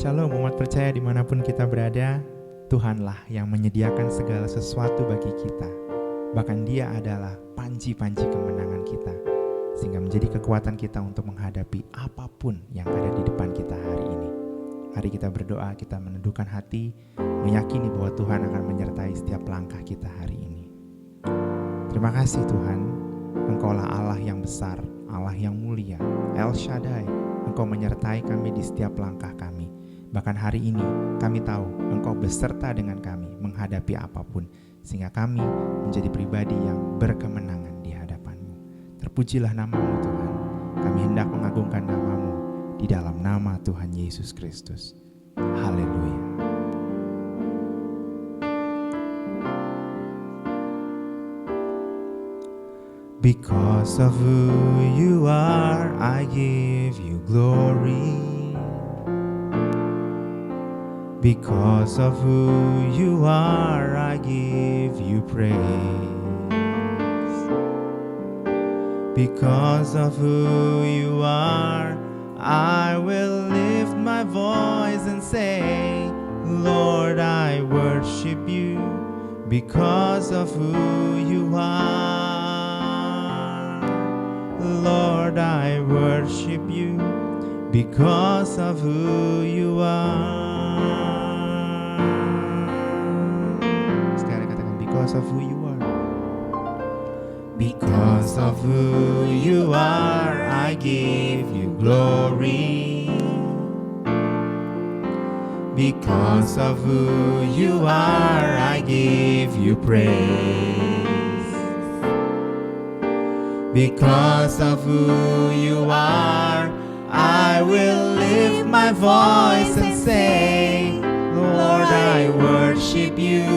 Shalom umat percaya dimanapun kita berada, Tuhanlah yang menyediakan segala sesuatu bagi kita. Bahkan Dia adalah panji-panji kemenangan kita, sehingga menjadi kekuatan kita untuk menghadapi apapun yang ada di depan kita hari ini. Mari kita berdoa, kita meneduhkan hati, meyakini bahwa Tuhan akan menyertai setiap langkah kita hari ini. Terima kasih Tuhan, Engkaulah Allah yang besar, Allah yang mulia, El Shaddai. Engkau menyertai kami di setiap langkah kami. Bahkan hari ini kami tahu Engkau beserta dengan kami menghadapi apapun, sehingga kami menjadi pribadi yang berkemenangan di hadapan-Mu. Terpujilah nama-Mu Tuhan. Kami hendak mengagungkan nama-Mu di dalam nama Tuhan Yesus Kristus. Haleluya. Because of who you are, I give you glory. Because of who you are, I give you praise. Because of who you are, I will lift my voice and say, Lord, I worship you because of who you are. Lord, I worship you because of who you are. Sekali katakan, because of who you are. Because of who you are, I give you glory. Because of who you are, I give you praise. Because of who you are, I will lift my voice and say, Lord, I worship you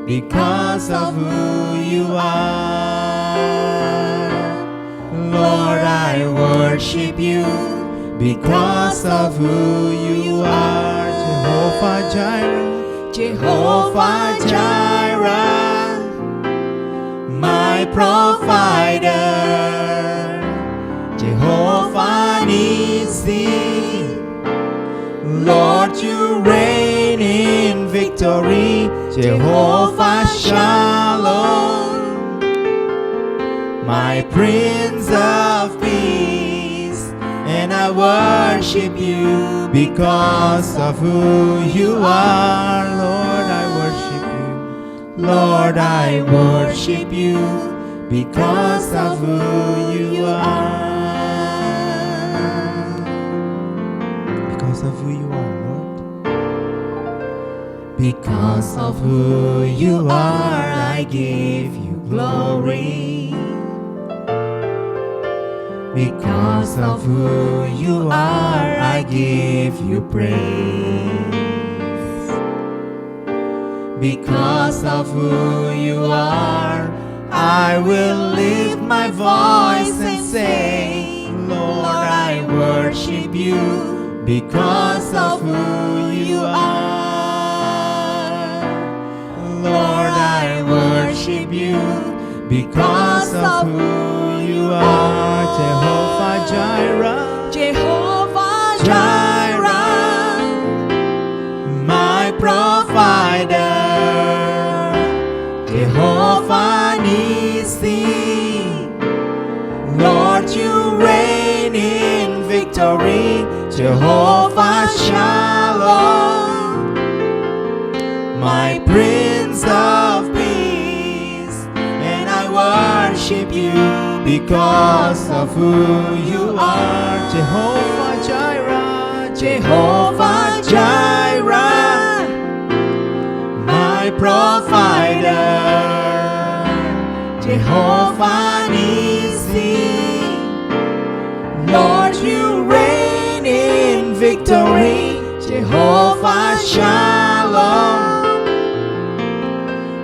because of who you are. Lord, I worship you because of who you are. Jehovah Jireh, Jehovah Jireh, my provider. Jehovah Nissi, Lord, you reign in victory. Jehovah Shalom, my Prince of Peace, and I worship you because of who you are. Lord, I worship you. Lord, I worship you because of who you are. Because of who you are, Lord. Because of who you are, I give you glory. Because of who you are, I give you praise. Because of who you are, I will lift my voice and say, Lord, I worship you because of who you are. Lord, I worship you because of who you are. Jehovah Jireh, Jehovah Jireh, my provider. Jehovah Nissi, Lord, you reign in victory. Jehovah Shalom, my Prince of Peace, and I worship you because of who you are. Jehovah Jireh, Jehovah Jireh, my provider. Jehovah Nissi, Lord, you reign in victory. Jehovah Shalom,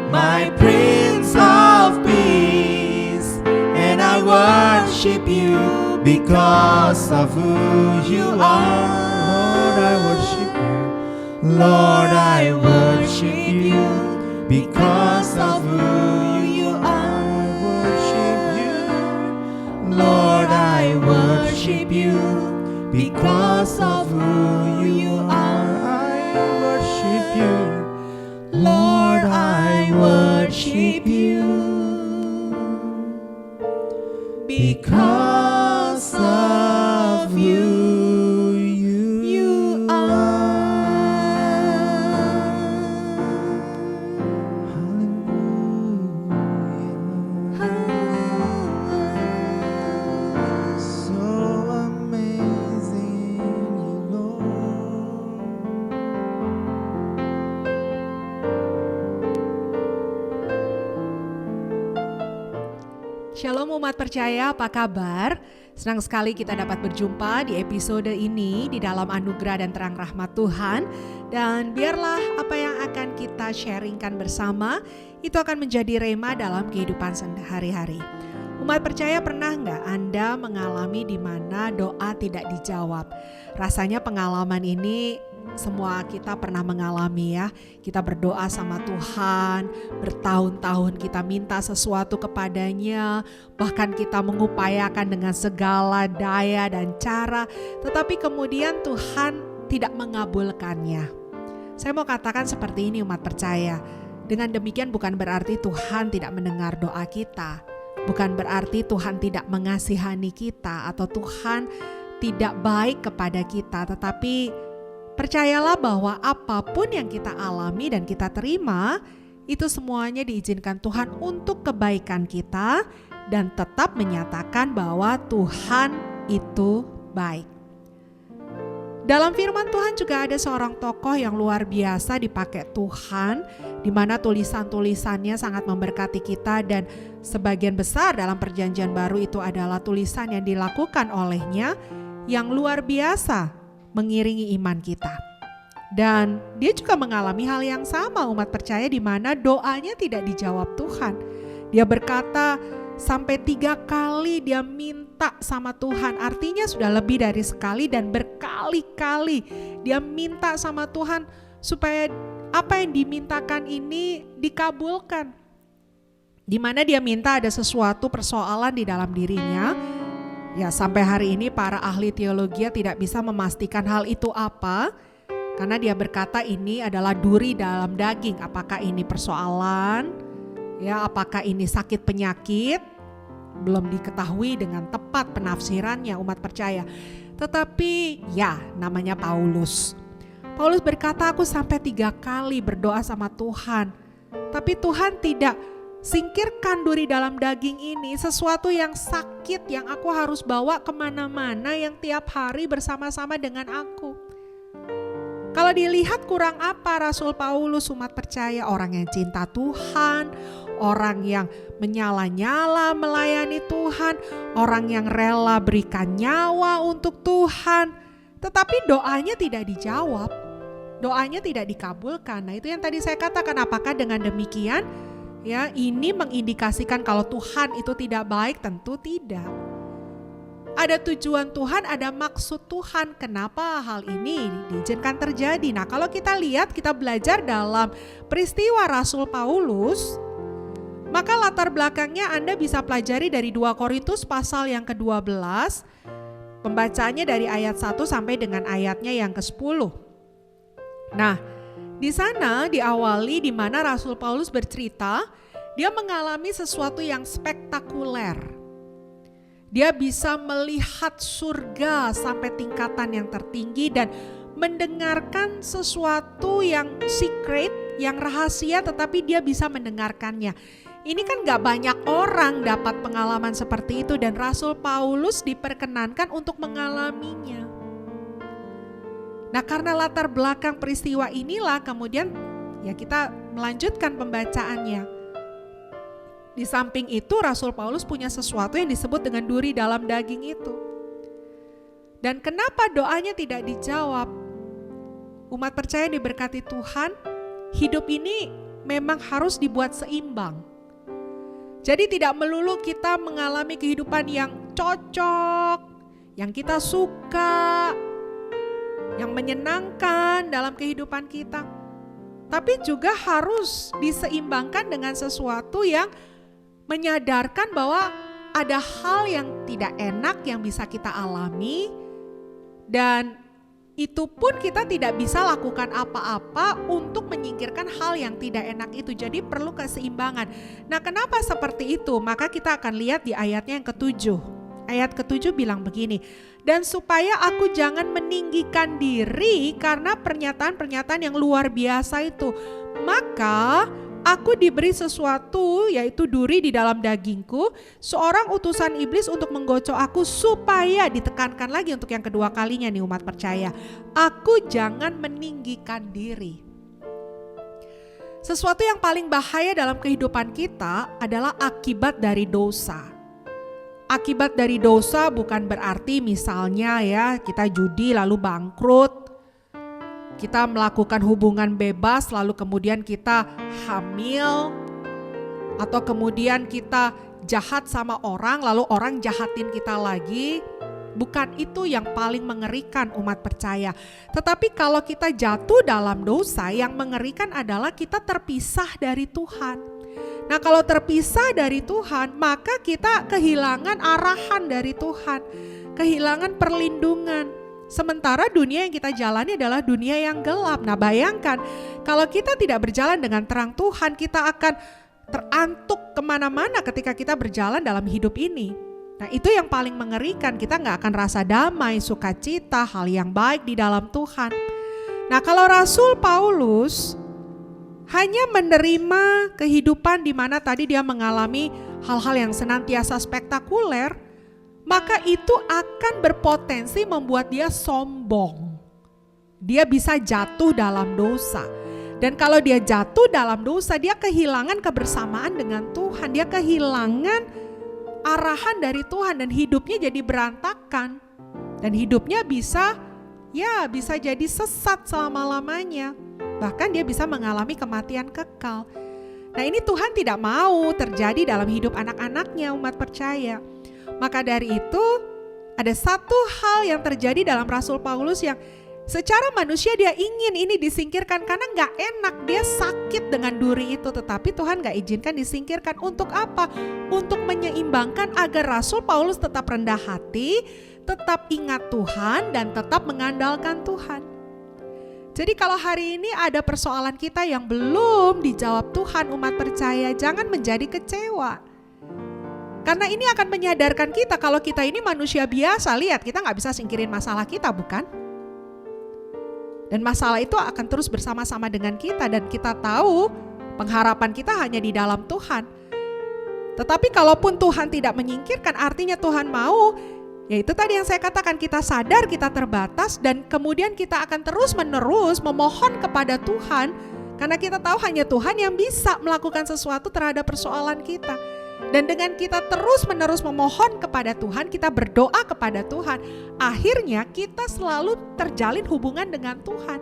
my Prince of Peace, and I worship you because of who you are. Lord, I worship you. Lord, I worship you because of who you are. Lord, I worship you because of who you are. Because of you are. Hallelujah. So amazing, Lord. Shalom umat percaya, apa kabar? Senang sekali kita dapat berjumpa di episode ini di dalam anugerah dan terang rahmat Tuhan. Dan biarlah apa yang akan kita sharingkan bersama itu akan menjadi rema dalam kehidupan sehari-hari. Umat percaya, pernah nggak Anda mengalami di mana doa tidak dijawab? Rasanya pengalaman ini semua kita pernah mengalami ya. Kita berdoa sama Tuhan, bertahun-tahun kita minta sesuatu kepadanya, bahkan kita mengupayakan dengan segala daya dan cara, tetapi kemudian Tuhan tidak mengabulkannya. Saya mau katakan seperti ini umat percaya, dengan demikian bukan berarti Tuhan tidak mendengar doa kita, bukan berarti Tuhan tidak mengasihani kita atau Tuhan tidak baik kepada kita, tetapi percayalah bahwa apapun yang kita alami dan kita terima, itu semuanya diizinkan Tuhan untuk kebaikan kita dan tetap menyatakan bahwa Tuhan itu baik. Dalam firman Tuhan juga ada seorang tokoh yang luar biasa dipakai Tuhan, di mana tulisan-tulisannya sangat memberkati kita, dan sebagian besar dalam perjanjian baru itu adalah tulisan yang dilakukan olehnya yang luar biasa mengiringi iman kita. Dan dia juga mengalami hal yang sama umat percaya, di mana doanya tidak dijawab Tuhan. Dia berkata sampai 3 kali dia minta sama Tuhan, artinya sudah lebih dari sekali dan berkali-kali dia minta sama Tuhan supaya apa yang dimintakan ini dikabulkan. Di mana dia minta ada sesuatu persoalan di dalam dirinya. Ya, sampai hari ini para ahli teologi tidak bisa memastikan hal itu apa, karena dia berkata ini adalah duri dalam daging. Apakah ini persoalan? Ya, apakah ini sakit penyakit? Belum diketahui dengan tepat penafsirannya umat percaya. Tetapi ya, namanya Paulus. Paulus berkata, aku sampai 3 kali berdoa sama Tuhan, tapi Tuhan tidak singkirkan duri dalam daging ini, sesuatu yang sakit yang aku harus bawa kemana-mana, yang tiap hari bersama-sama dengan aku. Kalau dilihat kurang apa Rasul Paulus umat percaya? Orang yang cinta Tuhan, orang yang menyala-nyala melayani Tuhan, orang yang rela berikan nyawa untuk Tuhan, tetapi doanya tidak dijawab, doanya tidak dikabulkan. Nah, itu yang tadi saya katakan, apakah dengan demikian ya, ini mengindikasikan kalau Tuhan itu tidak baik? Tentu tidak. Ada tujuan Tuhan, ada maksud Tuhan kenapa hal ini diizinkan terjadi. Nah, kalau kita lihat, kita belajar dalam peristiwa Rasul Paulus, maka latar belakangnya Anda bisa pelajari dari 2 Korintus pasal yang ke-12, pembacaannya dari ayat 1 sampai dengan ayatnya yang ke-10. Nah, di sana diawali di mana Rasul Paulus bercerita, dia mengalami sesuatu yang spektakuler. Dia bisa melihat surga sampai tingkatan yang tertinggi dan mendengarkan sesuatu yang secret, yang rahasia, tetapi dia bisa mendengarkannya. Ini kan gak banyak orang dapat pengalaman seperti itu, dan Rasul Paulus diperkenankan untuk mengalaminya. Nah, karena latar belakang peristiwa inilah kemudian ya kita melanjutkan pembacaannya. Di samping itu Rasul Paulus punya sesuatu yang disebut dengan duri dalam daging itu. Dan kenapa doanya tidak dijawab? Umat percaya diberkati Tuhan, hidup ini memang harus dibuat seimbang. Jadi tidak melulu kita mengalami kehidupan yang cocok, yang kita suka, yang menyenangkan dalam kehidupan kita. Tapi juga harus diseimbangkan dengan sesuatu yang menyadarkan bahwa ada hal yang tidak enak yang bisa kita alami, dan itu pun kita tidak bisa lakukan apa-apa untuk menyingkirkan hal yang tidak enak itu. Jadi perlu keseimbangan. Nah, kenapa seperti itu? Maka kita akan lihat di ayatnya yang ke-7. Ayat ke-7 bilang begini, dan supaya aku jangan meninggikan diri karena pernyataan-pernyataan yang luar biasa itu, maka aku diberi sesuatu, yaitu duri di dalam dagingku, seorang utusan iblis untuk menggocok aku, supaya, ditekankan lagi untuk yang kedua kalinya nih umat percaya, aku jangan meninggikan diri. Sesuatu yang paling bahaya dalam kehidupan kita adalah akibat dari dosa. Akibat dari dosa bukan berarti misalnya ya kita judi lalu bangkrut, kita melakukan hubungan bebas lalu kemudian kita hamil, atau kemudian kita jahat sama orang lalu orang jahatin kita lagi. Bukan itu yang paling mengerikan umat percaya. Tetapi kalau kita jatuh dalam dosa, yang mengerikan adalah kita terpisah dari Tuhan. Nah, kalau terpisah dari Tuhan, maka kita kehilangan arahan dari Tuhan, kehilangan perlindungan. Sementara dunia yang kita jalani adalah dunia yang gelap. Nah, bayangkan kalau kita tidak berjalan dengan terang Tuhan, kita akan terantuk kemana-mana ketika kita berjalan dalam hidup ini. Nah, itu yang paling mengerikan. Kita gak akan rasa damai, sukacita, hal yang baik di dalam Tuhan. Nah, kalau Rasul Paulus hanya menerima kehidupan di mana tadi dia mengalami hal-hal yang senantiasa spektakuler, maka itu akan berpotensi membuat dia sombong. Dia bisa jatuh dalam dosa. Dan kalau dia jatuh dalam dosa, dia kehilangan kebersamaan dengan Tuhan. Dia kehilangan arahan dari Tuhan dan hidupnya jadi berantakan. Dan hidupnya bisa jadi sesat selama-lamanya. Bahkan dia bisa mengalami kematian kekal. Nah, ini Tuhan tidak mau terjadi dalam hidup anak-anaknya umat percaya. Maka dari itu ada satu hal yang terjadi dalam Rasul Paulus yang secara manusia dia ingin ini disingkirkan karena gak enak, dia sakit dengan duri itu. Tetapi Tuhan gak izinkan disingkirkan. Untuk apa? Untuk menyeimbangkan agar Rasul Paulus tetap rendah hati, tetap ingat Tuhan, dan tetap mengandalkan Tuhan. Jadi kalau hari ini ada persoalan kita yang belum dijawab Tuhan umat percaya, jangan menjadi kecewa. Karena ini akan menyadarkan kita kalau kita ini manusia biasa. Lihat, kita gak bisa singkirin masalah kita, bukan? Dan masalah itu akan terus bersama-sama dengan kita, dan kita tahu pengharapan kita hanya di dalam Tuhan. Tetapi kalaupun Tuhan tidak menyingkirkan, artinya Tuhan mau, yaitu tadi yang saya katakan, kita sadar kita terbatas dan kemudian kita akan terus-menerus memohon kepada Tuhan, karena kita tahu hanya Tuhan yang bisa melakukan sesuatu terhadap persoalan kita. Dan dengan kita terus-menerus memohon kepada Tuhan, kita berdoa kepada Tuhan, akhirnya kita selalu terjalin hubungan dengan Tuhan.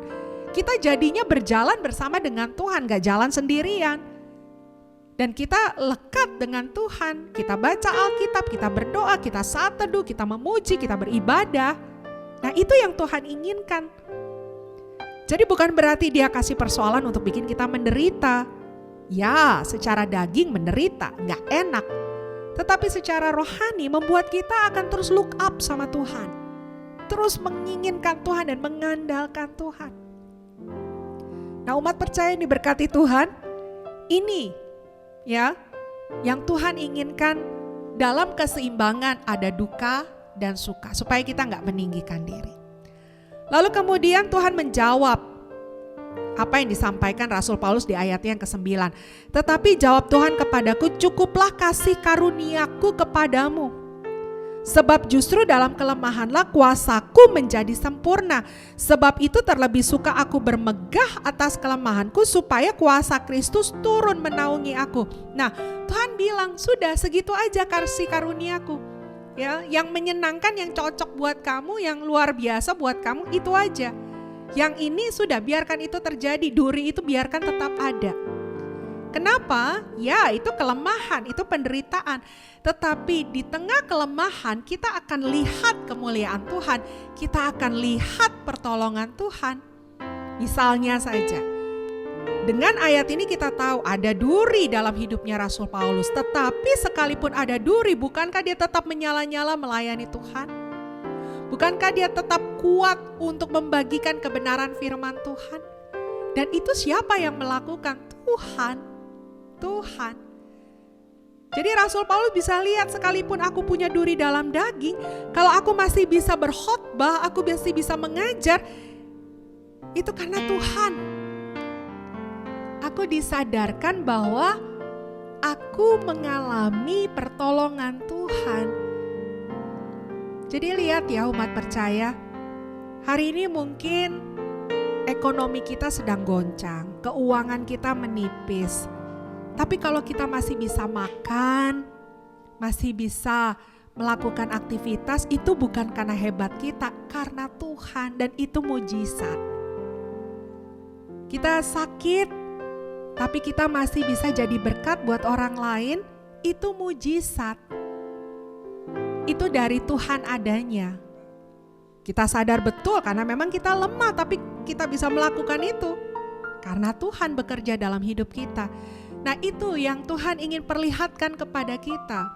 Kita jadinya berjalan bersama dengan Tuhan, gak jalan sendirian. Dan kita lekat dengan Tuhan, kita baca Alkitab, kita berdoa, kita saat teduh, kita memuji, kita beribadah. Nah, itu yang Tuhan inginkan. Jadi bukan berarti dia kasih persoalan untuk bikin kita menderita. Ya, secara daging menderita, gak enak. Tetapi secara rohani membuat kita akan terus look up sama Tuhan. Terus menginginkan Tuhan dan mengandalkan Tuhan. Nah, umat percaya yang diberkati Tuhan, ini ya, yang Tuhan inginkan dalam keseimbangan ada duka dan suka, supaya kita gak meninggikan diri. Lalu kemudian Tuhan menjawab apa yang disampaikan Rasul Paulus di ayatnya yang ke-9. Tetapi jawab Tuhan kepadaku, cukuplah kasih karuniaku kepadamu. Sebab justru dalam kelemahanlah kuasaku menjadi sempurna. Sebab itu terlebih suka aku bermegah atas kelemahanku, supaya kuasa Kristus turun menaungi aku. Nah, Tuhan bilang, sudah segitu aja kasih karuniaku. Ya, yang menyenangkan, yang cocok buat kamu, yang luar biasa buat kamu, itu aja. Yang ini sudah, biarkan itu terjadi, duri itu biarkan tetap ada. Kenapa? Ya, itu kelemahan, itu penderitaan. Tetapi di tengah kelemahan kita akan lihat kemuliaan Tuhan, kita akan lihat pertolongan Tuhan. Misalnya saja, dengan ayat ini kita tahu ada duri dalam hidupnya Rasul Paulus. Tetapi sekalipun ada duri, bukankah dia tetap menyala-nyala melayani Tuhan? Bukankah dia tetap kuat untuk membagikan kebenaran firman Tuhan? Dan itu siapa yang melakukan? Tuhan. Tuhan. Jadi Rasul Paulus bisa lihat, sekalipun aku punya duri dalam daging, kalau aku masih bisa berkhotbah, aku masih bisa mengajar, itu karena Tuhan. Aku disadarkan bahwa aku mengalami pertolongan Tuhan. Jadi lihat ya umat percaya, hari ini mungkin ekonomi kita sedang goncang, keuangan kita menipis. Tapi kalau kita masih bisa makan, masih bisa melakukan aktivitas, itu bukan karena hebat kita, karena Tuhan, dan itu mujizat. Kita sakit, tapi kita masih bisa jadi berkat buat orang lain, itu mujizat. Itu dari Tuhan adanya. Kita sadar betul karena memang kita lemah, tapi kita bisa melakukan itu karena Tuhan bekerja dalam hidup kita. Nah, itu yang Tuhan ingin perlihatkan kepada kita.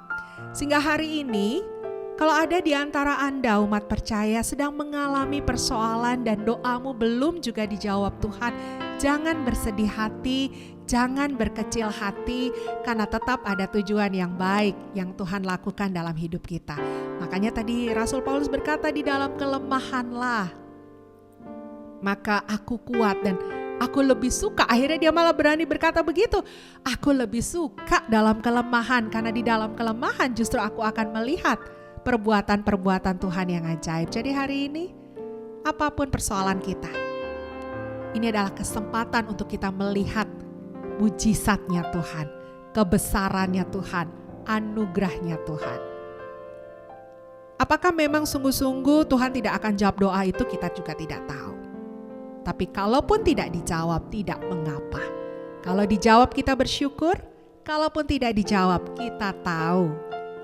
Sehingga hari ini, kalau ada di antara Anda umat percaya sedang mengalami persoalan dan doamu belum juga dijawab Tuhan, jangan bersedih hati, jangan berkecil hati, karena tetap ada tujuan yang baik yang Tuhan lakukan dalam hidup kita. Makanya tadi Rasul Paulus berkata, di dalam kelemahanlah maka aku kuat, dan aku lebih suka. Akhirnya dia malah berani berkata begitu, aku lebih suka dalam kelemahan, karena di dalam kelemahan justru aku akan melihat perbuatan-perbuatan Tuhan yang ajaib. Jadi hari ini, apapun persoalan kita, ini adalah kesempatan untuk kita melihat mujizatnya Tuhan, kebesarannya Tuhan, anugerahnya Tuhan. Apakah memang sungguh-sungguh Tuhan tidak akan jawab doa itu, kita juga tidak tahu. Tapi kalaupun tidak dijawab, tidak mengapa. Kalau dijawab kita bersyukur, kalaupun tidak dijawab kita tahu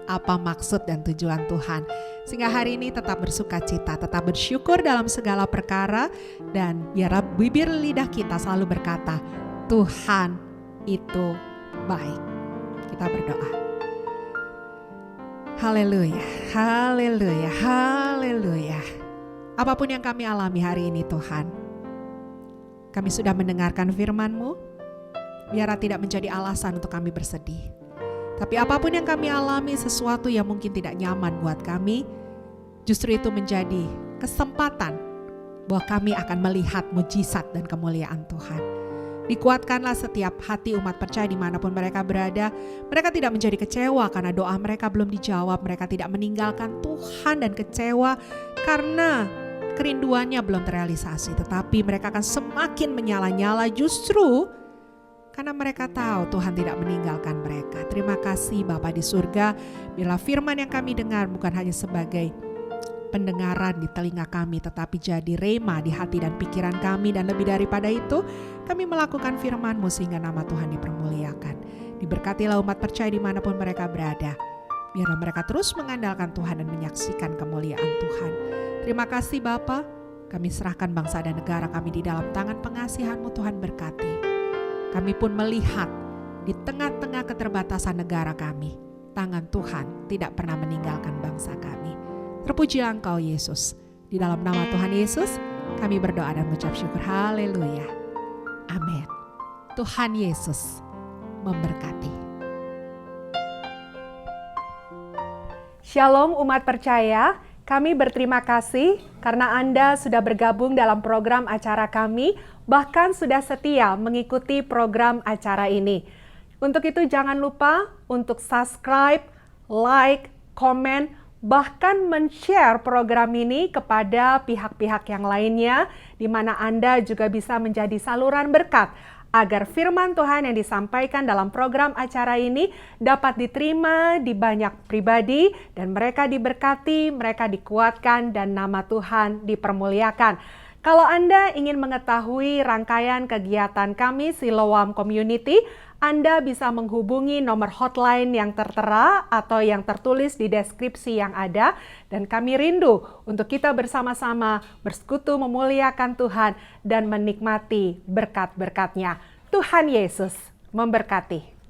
apa maksud dan tujuan Tuhan. Sehingga hari ini tetap bersukacita, tetap bersyukur dalam segala perkara, dan biar bibir lidah kita selalu berkata, Tuhan itu baik. Kita berdoa. Haleluya, haleluya, haleluya. Apapun yang kami alami hari ini Tuhan, kami sudah mendengarkan firman-Mu, biarlah tidak menjadi alasan untuk kami bersedih. Tapi apapun yang kami alami, sesuatu yang mungkin tidak nyaman buat kami, justru itu menjadi kesempatan bahwa kami akan melihat mujizat dan kemuliaan Tuhan. Dikuatkanlah setiap hati umat percaya dimanapun mereka berada. Mereka tidak menjadi kecewa karena doa mereka belum dijawab. Mereka tidak meninggalkan Tuhan dan kecewa karena kerinduannya belum terrealisasi. Tetapi mereka akan semakin menyala-nyala justru karena mereka tahu Tuhan tidak meninggalkan mereka. Terima kasih Bapa di surga, bila firman yang kami dengar bukan hanya sebagai pendengaran di telinga kami, tetapi jadi rema di hati dan pikiran kami, dan lebih daripada itu, kami melakukan firman-Mu sehingga nama Tuhan dipermuliakan. Diberkatilah umat percaya dimanapun mereka berada. Biarlah mereka terus mengandalkan Tuhan dan menyaksikan kemuliaan Tuhan. Terima kasih Bapa, kami serahkan bangsa dan negara kami di dalam tangan pengasihan-Mu, Tuhan berkati. Kami pun melihat di tengah-tengah keterbatasan negara kami, tangan Tuhan tidak pernah meninggalkan bangsa kami. Terpujilah Engkau Yesus. Di dalam nama Tuhan Yesus, kami berdoa dan mengucap syukur. Haleluya. Amin. Tuhan Yesus memberkati. Shalom umat percaya. Kami berterima kasih karena Anda sudah bergabung dalam program acara kami, bahkan sudah setia mengikuti program acara ini. Untuk itu jangan lupa untuk subscribe, like, komen, bahkan men-share program ini kepada pihak-pihak yang lainnya, di mana Anda juga bisa menjadi saluran berkat agar firman Tuhan yang disampaikan dalam program acara ini dapat diterima di banyak pribadi, dan mereka diberkati, mereka dikuatkan, dan nama Tuhan dipermuliakan. Kalau Anda ingin mengetahui rangkaian kegiatan kami Siloam Community, Anda bisa menghubungi nomor hotline yang tertera atau yang tertulis di deskripsi yang ada, dan kami rindu untuk kita bersama-sama bersekutu memuliakan Tuhan dan menikmati berkat-berkat-Nya. Tuhan Yesus memberkati.